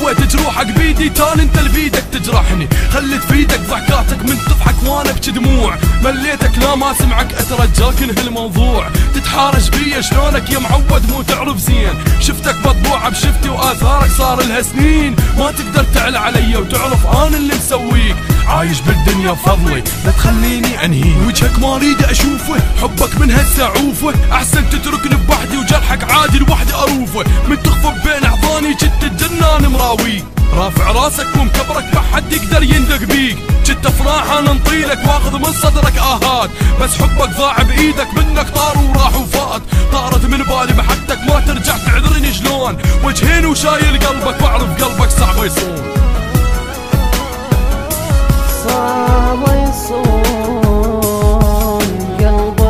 سويت جروحك بيدي تالي انت اللي بيدك تجرحني. خليت في ايدك ضحكاتك من تضحك وانا ابكي دموع. مليتك لا ما سمعك اترجاك انهي الموضوع. تتحارش بيا شلونك يا معود مو تعرف زين. شفتك مطبوعة بشفتي واثارك صار لها سنين. ما تقدر تعلى علي وتعرف انا اللي مسويك. عايش بالدنيا فضلي لا تخليني انهي. وجهك ما اريد اشوفه حبك من هسه عوفه. احسن تتركني بوحدي وجرحك عادي لوحدي اروفه. من تخفى بين احضاني جت الجنان مراويك. رافع راسك ومكبرك ما حد يقدر يندق بيك. جت افراح انا نطيلك واخذ من صدرك اهات. بس حبك ضاع بايدك منك طار وراح وفات. طارت من بالي محبتك ما ترجع تعذرني شلون. وجهين وشايل قلبك واعرف قلبك صعب يصون. صعب يصون قلبك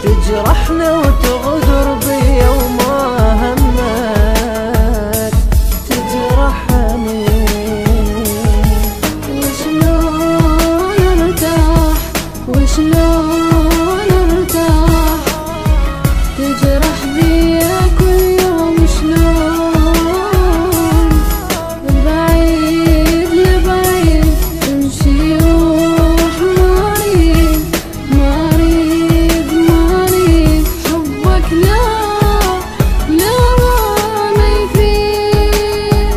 تجرحنا وتغدر بيا وما همك تجرحني. وشلون ارتاح وشلون ارتاح تجرح بيا كل يوم. شلون بعيد لبعيد تمشي روح ما اريد حبك لا ما يفيد.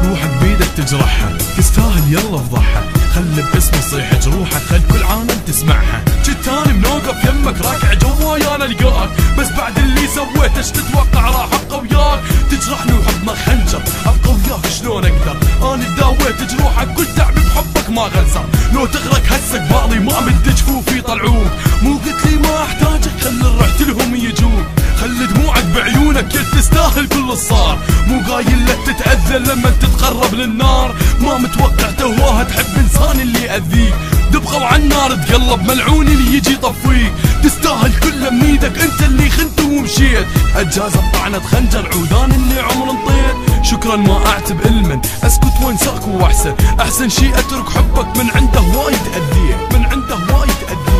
روحك بيدك تجرحها تستاهل يلا افضحها. خلي باسمي صيح جروحك خل كل عالم تسمعها. جيت اني منوقف يمك راكع جواي انا القاك. بس بعد اللي سويته ايش تتوقع راح ابقى وياك. تجرحني وحضنك خنجر ابقى وياك شلون اقدر. انا داويت جروحك كل تعبي بحبك ما غزر. لو تغرق هسه قبالي ما مد جفوفي يطلعوك. مو قلت لي ما احتاجك خلي رحت لهم يجوك. خلي دموعك بعيونك كل تستاهل كل الصار. مو قايل لك تتأذى لما تتقرب للنار. ما متوقع تهواها تحب انسان اللي يأذيك. تبقى وعن النار تقلب ملعون اللي يجي يطفيك. تستاهل كله من ايدك انت اللي خنت ومشيت. اجاز بطعنة خنجر عودان اللي عمر انطيت. شكرا ما اعتب المن اسكت وانساك واحسن. احسن شي اترك حبك من عنده وايد اذيت من عنده وايد اذيت.